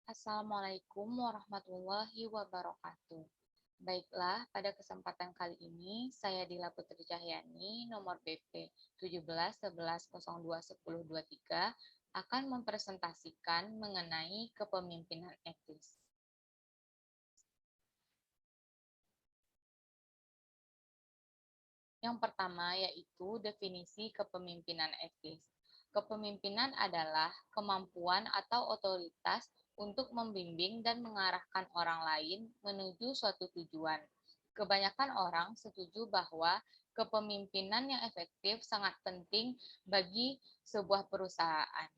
Assalamualaikum warahmatullahi wabarakatuh. Baiklah, pada kesempatan kali ini saya Dila Putri Cahyani, nomor BP 1711021023 akan mempresentasikan mengenai kepemimpinan etis. Yang pertama yaitu definisi kepemimpinan etis. Kepemimpinan adalah kemampuan atau otoritas untuk membimbing dan mengarahkan orang lain menuju suatu tujuan. Kebanyakan orang setuju bahwa kepemimpinan yang efektif sangat penting bagi sebuah perusahaan.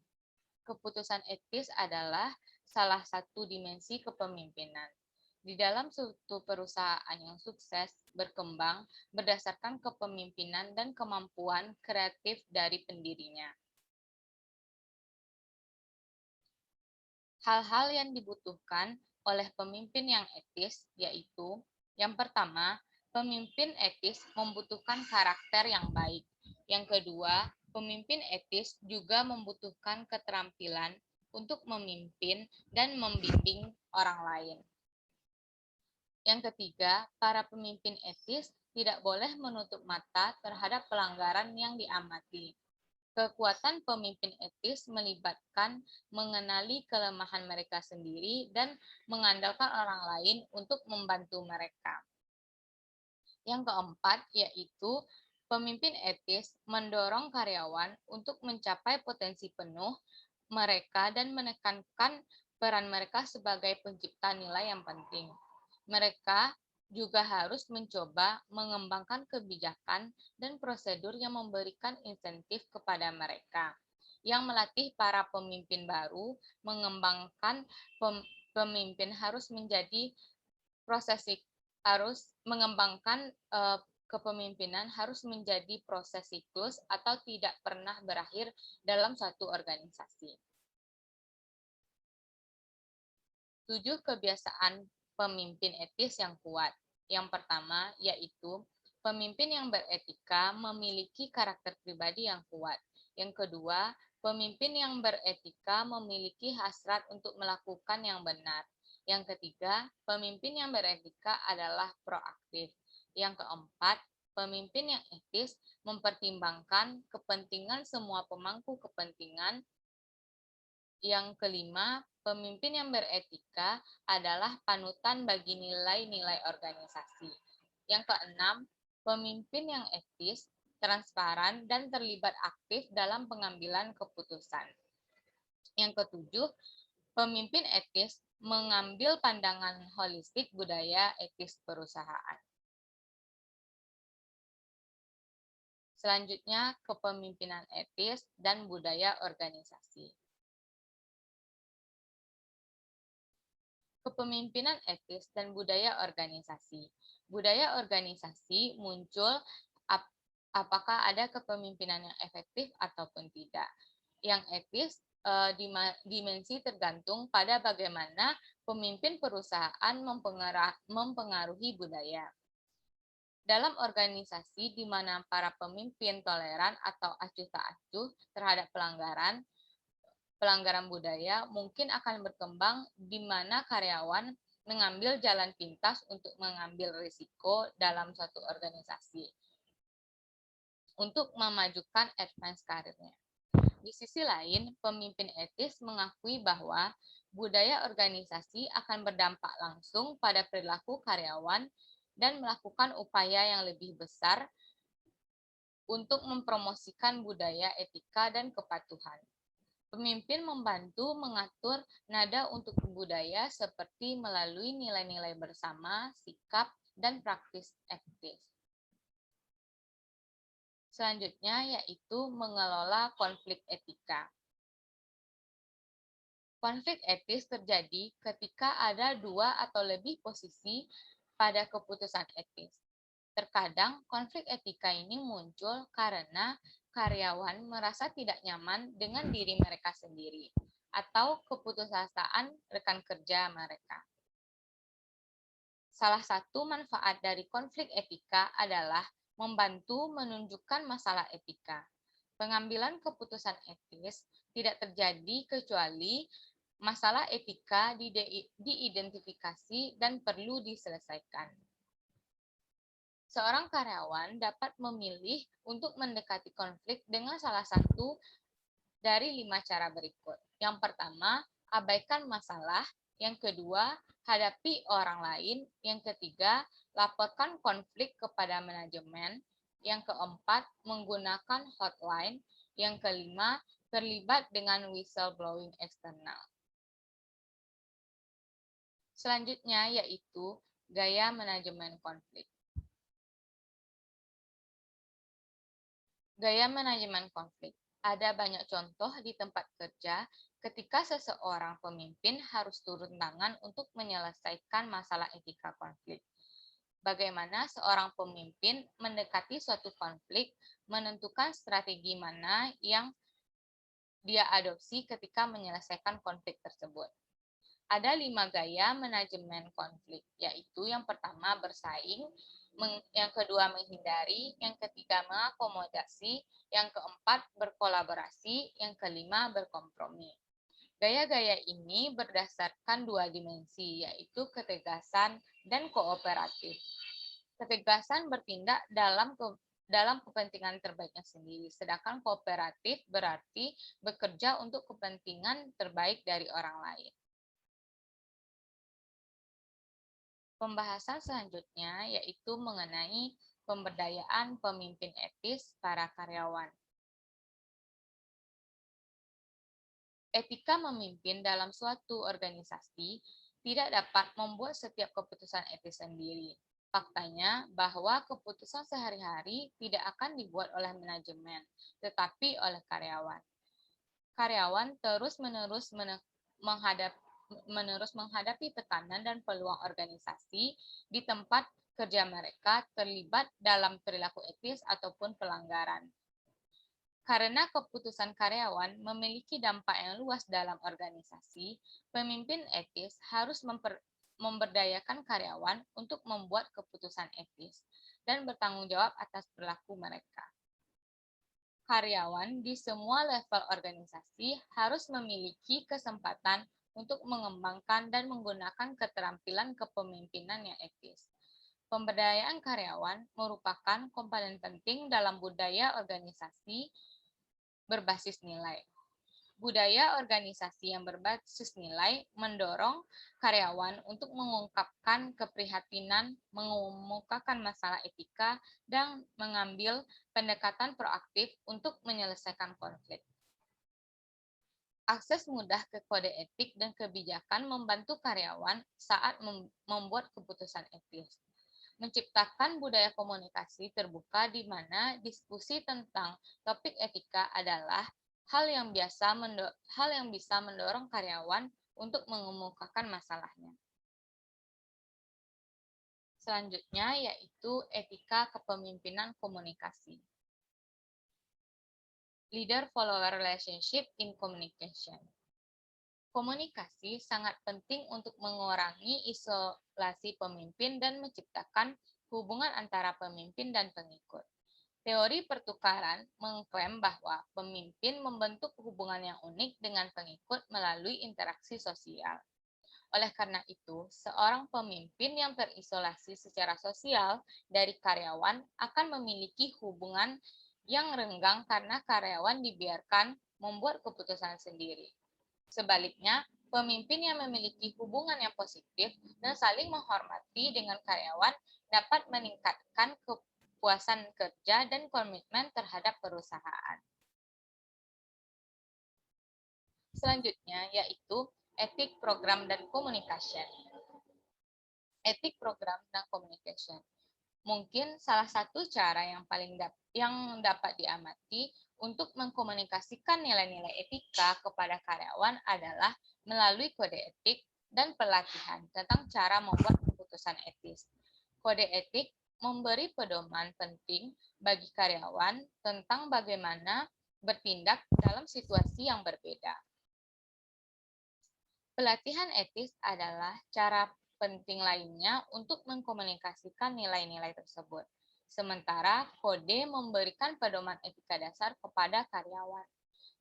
Keputusan etis adalah salah satu dimensi kepemimpinan. Di dalam suatu perusahaan yang sukses berkembang berdasarkan kepemimpinan dan kemampuan kreatif dari pendirinya. Hal-hal yang dibutuhkan oleh pemimpin yang etis yaitu yang pertama, pemimpin etis membutuhkan karakter yang baik. Yang kedua, pemimpin etis juga membutuhkan keterampilan untuk memimpin dan membimbing orang lain. Yang ketiga, para pemimpin etis tidak boleh menutup mata terhadap pelanggaran yang diamati. Kekuatan pemimpin etis melibatkan mengenali kelemahan mereka sendiri dan mengandalkan orang lain untuk membantu mereka. Yang keempat, yaitu pemimpin etis mendorong karyawan untuk mencapai potensi penuh mereka dan menekankan peran mereka sebagai pencipta nilai yang penting. Mereka juga harus mencoba mengembangkan kebijakan dan prosedur yang memberikan insentif kepada mereka, yang melatih para pemimpin baru mengembangkan pemimpin harus menjadi harus mengembangkan kepemimpinan harus menjadi proses siklus atau tidak pernah berakhir dalam satu organisasi. 7 kebiasaan pemimpin etis yang kuat. Yang pertama yaitu pemimpin yang beretika memiliki karakter pribadi yang kuat. Yang kedua, pemimpin yang beretika memiliki hasrat untuk melakukan yang benar. Yang ketiga, pemimpin yang beretika adalah proaktif. Yang keempat, pemimpin yang etis mempertimbangkan kepentingan semua pemangku kepentingan. Yang kelima, pemimpin yang beretika adalah panutan bagi nilai-nilai organisasi. Yang keenam, pemimpin yang etis, transparan, dan terlibat aktif dalam pengambilan keputusan. Yang ketujuh, pemimpin etis mengambil pandangan holistik budaya etis perusahaan. Selanjutnya, kepemimpinan etis dan budaya organisasi. Kepemimpinan etis dan budaya organisasi. Budaya organisasi muncul apakah ada kepemimpinan yang efektif ataupun tidak. Yang etis dimensi tergantung pada bagaimana pemimpin perusahaan mempengaruhi budaya. Dalam organisasi di mana para pemimpin toleran atau acuh tak acuh terhadap pelanggaran budaya mungkin akan berkembang di mana karyawan mengambil jalan pintas untuk mengambil risiko dalam suatu organisasi untuk memajukan advance karirnya. Di sisi lain, pemimpin etis mengakui bahwa budaya organisasi akan berdampak langsung pada perilaku karyawan dan melakukan upaya yang lebih besar untuk mempromosikan budaya etika dan kepatuhan. Pemimpin membantu mengatur nada untuk budaya seperti melalui nilai-nilai bersama, sikap, dan praktis etis. Selanjutnya yaitu mengelola konflik etika. Konflik etis terjadi ketika ada dua atau lebih posisi pada keputusan etis. Terkadang konflik etika ini muncul karena karyawan merasa tidak nyaman dengan diri mereka sendiri atau keputusasaan rekan kerja mereka. Salah satu manfaat dari konflik etika adalah membantu menunjukkan masalah etika. Pengambilan keputusan etis tidak terjadi kecuali Masalah etika diidentifikasi dan perlu diselesaikan. Seorang karyawan dapat memilih untuk mendekati konflik dengan salah satu dari 5 cara berikut. Yang pertama, abaikan masalah. Yang kedua, hadapi orang lain. Yang ketiga, laporkan konflik kepada manajemen. Yang keempat, menggunakan hotline. Yang kelima, terlibat dengan whistleblowing eksternal. Selanjutnya yaitu gaya manajemen konflik. Gaya manajemen konflik. Ada banyak contoh di tempat kerja ketika seseorang pemimpin harus turun tangan untuk menyelesaikan masalah etika konflik. Bagaimana seorang pemimpin mendekati suatu konflik, menentukan strategi mana yang dia adopsi ketika menyelesaikan konflik tersebut. Ada 5 gaya manajemen konflik, yaitu yang pertama bersaing, yang kedua menghindari, yang ketiga mengakomodasi, yang keempat berkolaborasi, yang kelima berkompromi. Gaya-gaya ini berdasarkan 2 dimensi, yaitu ketegasan dan kooperatif. Ketegasan bertindak dalam kepentingan terbaiknya sendiri, sedangkan kooperatif berarti bekerja untuk kepentingan terbaik dari orang lain. Pembahasan selanjutnya yaitu mengenai pemberdayaan pemimpin etis para karyawan. Etika memimpin dalam suatu organisasi tidak dapat membuat setiap keputusan etis sendiri. Faktanya bahwa keputusan sehari-hari tidak akan dibuat oleh manajemen, tetapi oleh karyawan. Karyawan terus-menerus menghadapi tekanan dan peluang organisasi di tempat kerja mereka terlibat dalam perilaku etis ataupun pelanggaran. Karena keputusan karyawan memiliki dampak yang luas dalam organisasi, pemimpin etis harus memberdayakan karyawan untuk membuat keputusan etis dan bertanggung jawab atas perilaku mereka. Karyawan di semua level organisasi harus memiliki kesempatan untuk mengembangkan dan menggunakan keterampilan kepemimpinan yang etis. Pemberdayaan karyawan merupakan komponen penting dalam budaya organisasi berbasis nilai. Budaya organisasi yang berbasis nilai mendorong karyawan untuk mengungkapkan keprihatinan, mengemukakan masalah etika, dan mengambil pendekatan proaktif untuk menyelesaikan konflik. Akses mudah ke kode etik dan kebijakan membantu karyawan saat membuat keputusan etis. Menciptakan budaya komunikasi terbuka di mana diskusi tentang topik etika adalah hal yang bisa mendorong karyawan untuk mengemukakan masalahnya. Selanjutnya yaitu etika kepemimpinan komunikasi. Leader-follower relationship in communication. Komunikasi sangat penting untuk mengurangi isolasi pemimpin dan menciptakan hubungan antara pemimpin dan pengikut. Teori pertukaran mengklaim bahwa pemimpin membentuk hubungan yang unik dengan pengikut melalui interaksi sosial. Oleh karena itu, seorang pemimpin yang terisolasi secara sosial dari karyawan akan memiliki hubungan yang renggang karena karyawan dibiarkan membuat keputusan sendiri. Sebaliknya, pemimpin yang memiliki hubungan yang positif dan saling menghormati dengan karyawan dapat meningkatkan kepuasan kerja dan komitmen terhadap perusahaan. Selanjutnya yaitu etik program dan communication. Etik program dan communication. Mungkin salah satu cara yang dapat diamati untuk mengkomunikasikan nilai-nilai etika kepada karyawan adalah melalui kode etik dan pelatihan tentang cara membuat keputusan etis. Kode etik memberi pedoman penting bagi karyawan tentang bagaimana bertindak dalam situasi yang berbeda. Pelatihan etis adalah cara penting lainnya untuk mengkomunikasikan nilai-nilai tersebut. Sementara kode memberikan pedoman etika dasar kepada karyawan.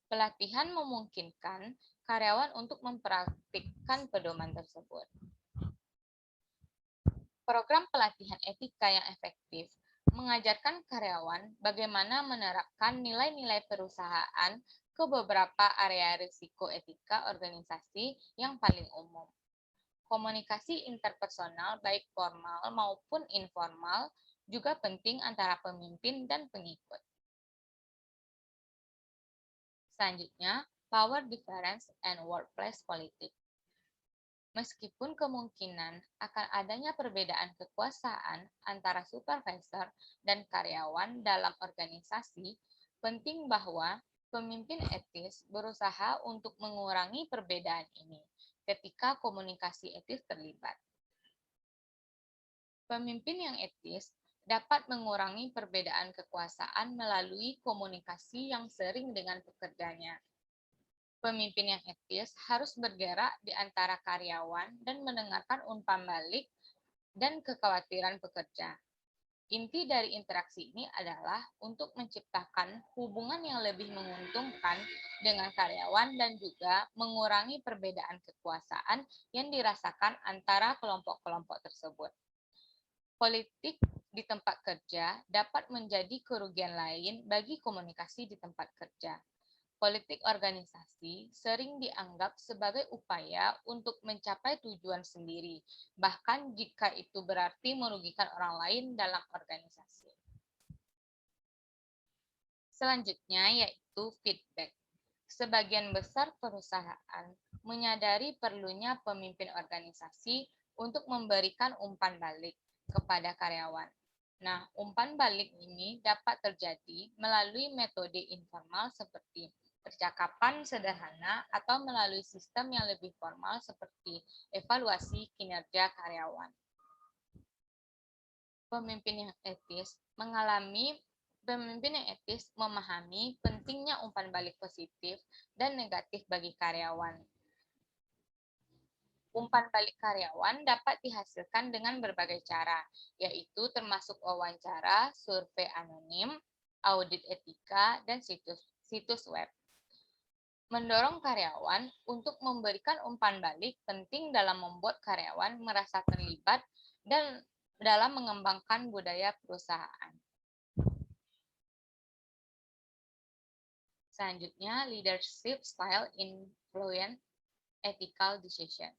Pelatihan memungkinkan karyawan untuk mempraktikkan pedoman tersebut. Program pelatihan etika yang efektif mengajarkan karyawan bagaimana menerapkan nilai-nilai perusahaan ke beberapa area risiko etika organisasi yang paling umum. Komunikasi interpersonal baik formal maupun informal juga penting antara pemimpin dan pengikut. Selanjutnya, power difference and workplace politics. Meskipun kemungkinan akan adanya perbedaan kekuasaan antara supervisor dan karyawan dalam organisasi, penting bahwa pemimpin etis berusaha untuk mengurangi perbedaan ini ketika komunikasi etis terlibat. Pemimpin yang etis dapat mengurangi perbedaan kekuasaan melalui komunikasi yang sering dengan pekerjanya. Pemimpin yang etis harus bergerak di antara karyawan dan mendengarkan umpan balik dan kekhawatiran pekerja. Inti dari interaksi ini adalah untuk menciptakan hubungan yang lebih menguntungkan dengan karyawan dan juga mengurangi perbedaan kekuasaan yang dirasakan antara kelompok-kelompok tersebut. Politik di tempat kerja dapat menjadi kerugian lain bagi komunikasi di tempat kerja. Politik organisasi sering dianggap sebagai upaya untuk mencapai tujuan sendiri, bahkan jika itu berarti merugikan orang lain dalam organisasi. Selanjutnya yaitu feedback. Sebagian besar perusahaan menyadari perlunya pemimpin organisasi untuk memberikan umpan balik kepada karyawan. Nah, umpan balik ini dapat terjadi melalui metode informal seperti percakapan sederhana atau melalui sistem yang lebih formal seperti evaluasi kinerja karyawan. Pemimpin yang etis memahami pentingnya umpan balik positif dan negatif bagi karyawan. Umpan balik karyawan dapat dihasilkan dengan berbagai cara, yaitu termasuk wawancara, survei anonim, audit etika, dan situs web. Mendorong karyawan untuk memberikan umpan balik penting dalam membuat karyawan merasa terlibat dan dalam mengembangkan budaya perusahaan. Selanjutnya, leadership style influence ethical decision.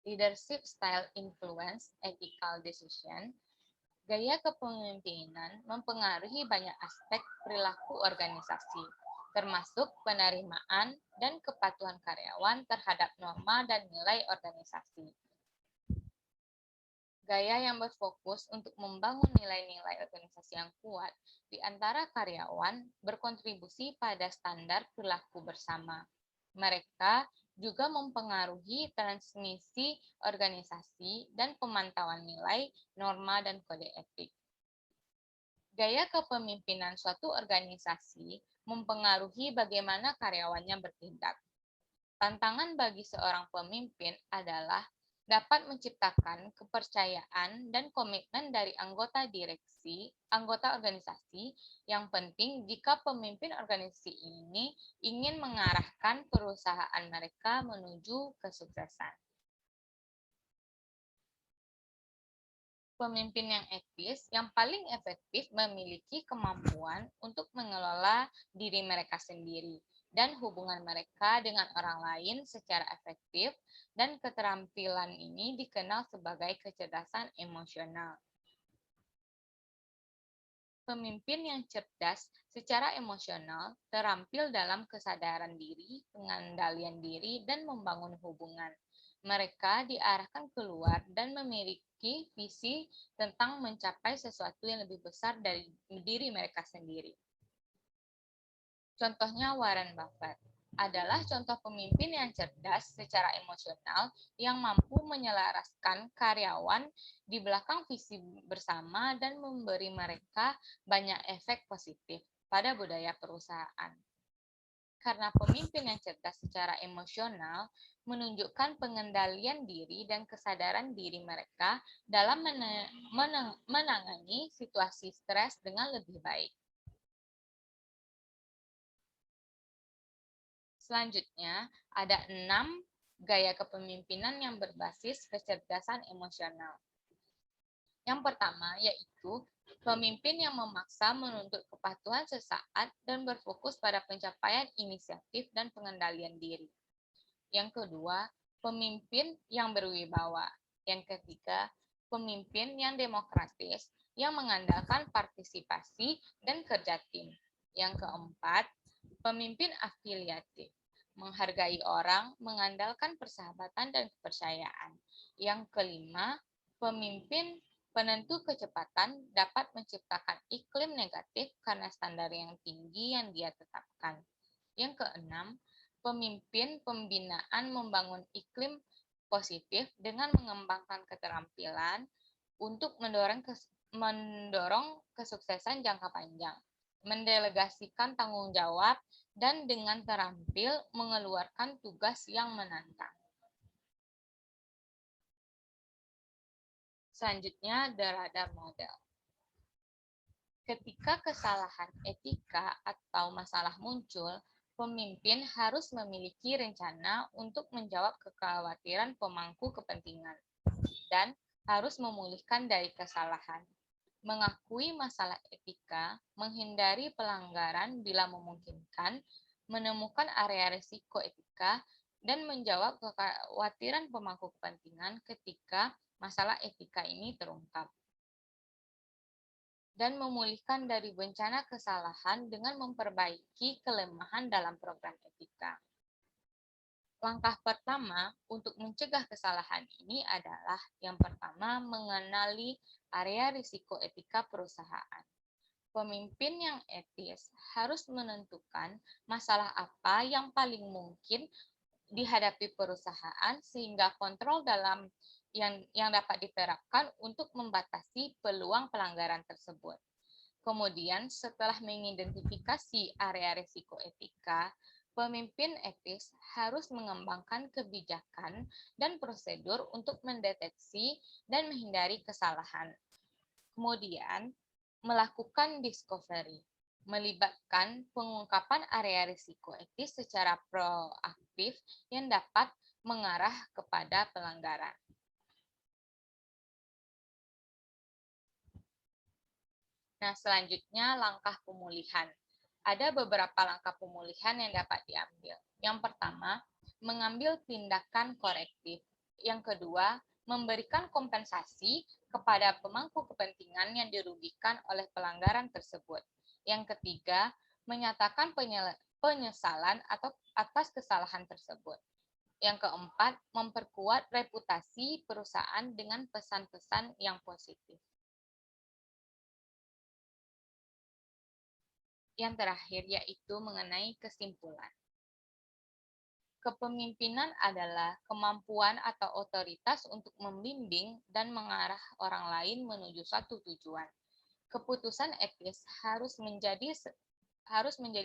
Leadership style influence ethical decision. Gaya kepemimpinan mempengaruhi banyak aspek perilaku organisasi, termasuk penerimaan dan kepatuhan karyawan terhadap norma dan nilai organisasi. Gaya yang berfokus untuk membangun nilai-nilai organisasi yang kuat di antara karyawan berkontribusi pada standar perilaku bersama. Mereka juga mempengaruhi transmisi organisasi dan pemantauan nilai, norma, dan kode etik. Gaya kepemimpinan suatu organisasi mempengaruhi bagaimana karyawannya bertindak. Tantangan bagi seorang pemimpin adalah dapat menciptakan kepercayaan dan komitmen dari anggota organisasi yang penting jika pemimpin organisasi ini ingin mengarahkan perusahaan mereka menuju kesuksesan. Pemimpin yang etis yang paling efektif memiliki kemampuan untuk mengelola diri mereka sendiri dan hubungan mereka dengan orang lain secara efektif, dan keterampilan ini dikenal sebagai kecerdasan emosional. Pemimpin yang cerdas secara emosional terampil dalam kesadaran diri, pengendalian diri, dan membangun hubungan. Mereka diarahkan keluar dan memiliki visi tentang mencapai sesuatu yang lebih besar dari diri mereka sendiri. Contohnya Warren Buffett adalah contoh pemimpin yang cerdas secara emosional yang mampu menyelaraskan karyawan di belakang visi bersama dan memberi mereka banyak efek positif pada budaya perusahaan. Karena pemimpin yang cerdas secara emosional menunjukkan pengendalian diri dan kesadaran diri mereka dalam menangani situasi stres dengan lebih baik. Selanjutnya, ada 6 gaya kepemimpinan yang berbasis kecerdasan emosional. Yang pertama yaitu pemimpin yang memaksa menuntut kepatuhan sesaat dan berfokus pada pencapaian inisiatif dan pengendalian diri. Yang kedua, pemimpin yang berwibawa. Yang ketiga, pemimpin yang demokratis, yang mengandalkan partisipasi dan kerja tim. Yang keempat, pemimpin afiliatif, menghargai orang, mengandalkan persahabatan dan kepercayaan. Yang kelima, pemimpin penentu kecepatan dapat menciptakan iklim negatif karena standar yang tinggi yang dia tetapkan. Yang keenam, pemimpin pembinaan membangun iklim positif dengan mengembangkan keterampilan untuk mendorong kesuksesan jangka panjang, mendelegasikan tanggung jawab, dan dengan terampil mengeluarkan tugas yang menantang. Selanjutnya, the radar model. Ketika kesalahan etika atau masalah muncul, pemimpin harus memiliki rencana untuk menjawab kekhawatiran pemangku kepentingan dan harus memulihkan dari kesalahan. Mengakui masalah etika, menghindari pelanggaran bila memungkinkan, menemukan area risiko etika, dan menjawab kekhawatiran pemangku kepentingan ketika masalah etika ini terungkap. Dan memulihkan dari bencana kesalahan dengan memperbaiki kelemahan dalam program etika. Langkah pertama untuk mencegah kesalahan ini adalah yang pertama mengenali area risiko etika perusahaan. Pemimpin yang etis harus menentukan masalah apa yang paling mungkin dihadapi perusahaan sehingga kontrol dalam yang dapat diterapkan untuk membatasi peluang pelanggaran tersebut. Kemudian setelah mengidentifikasi area risiko etika, pemimpin etis harus mengembangkan kebijakan dan prosedur untuk mendeteksi dan menghindari kesalahan. Kemudian, melakukan discovery, melibatkan pengungkapan area risiko etis secara proaktif yang dapat mengarah kepada pelanggaran. Nah, selanjutnya langkah pemulihan. Ada beberapa langkah pemulihan yang dapat diambil. Yang pertama, mengambil tindakan korektif. Yang kedua, memberikan kompensasi kepada pemangku kepentingan yang dirugikan oleh pelanggaran tersebut. Yang ketiga, menyatakan penyesalan atau atas kesalahan tersebut. Yang keempat, memperkuat reputasi perusahaan dengan pesan-pesan yang positif. Yang terakhir yaitu mengenai kesimpulan. Kepemimpinan adalah kemampuan atau otoritas untuk membimbing dan mengarah orang lain menuju suatu tujuan. Keputusan etis harus menjadi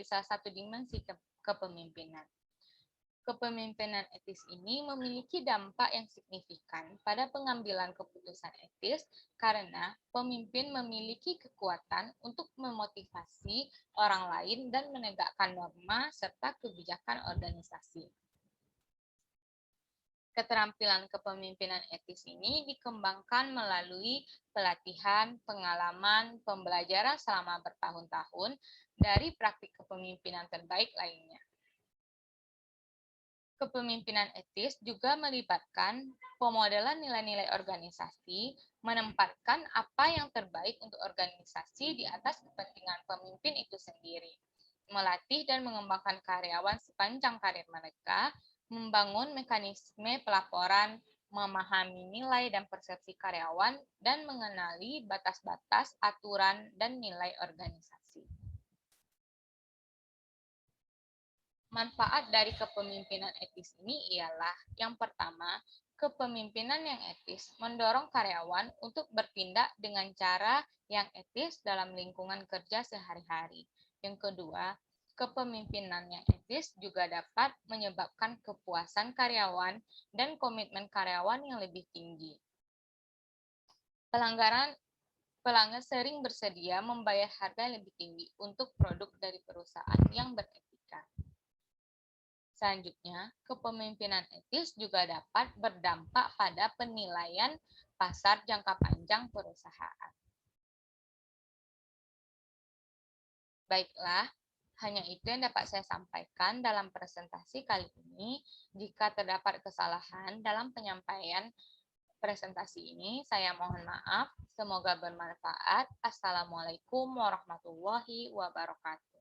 salah satu dimensi kepemimpinan. Kepemimpinan etis ini memiliki dampak yang signifikan pada pengambilan keputusan etis karena pemimpin memiliki kekuatan untuk memotivasi orang lain dan menegakkan norma serta kebijakan organisasi. Keterampilan kepemimpinan etis ini dikembangkan melalui pelatihan, pengalaman, pembelajaran selama bertahun-tahun dari praktik kepemimpinan terbaik lainnya. Kepemimpinan etis juga melibatkan pemodelan nilai-nilai organisasi, menempatkan apa yang terbaik untuk organisasi di atas kepentingan pemimpin itu sendiri, melatih dan mengembangkan karyawan sepanjang karir mereka, membangun mekanisme pelaporan, memahami nilai dan persepsi karyawan, dan mengenali batas-batas, aturan, dan nilai organisasi. Manfaat dari kepemimpinan etis ini ialah yang pertama, kepemimpinan yang etis mendorong karyawan untuk bertindak dengan cara yang etis dalam lingkungan kerja sehari-hari. Yang kedua, kepemimpinan yang etis juga dapat menyebabkan kepuasan karyawan dan komitmen karyawan yang lebih tinggi. Pelanggan sering bersedia membayar harga yang lebih tinggi untuk produk dari perusahaan yang beretika. Selanjutnya, kepemimpinan etis juga dapat berdampak pada penilaian pasar jangka panjang perusahaan. Baiklah, hanya itu yang dapat saya sampaikan dalam presentasi kali ini. Jika terdapat kesalahan dalam penyampaian presentasi ini, saya mohon maaf. Semoga bermanfaat. Assalamualaikum warahmatullahi wabarakatuh.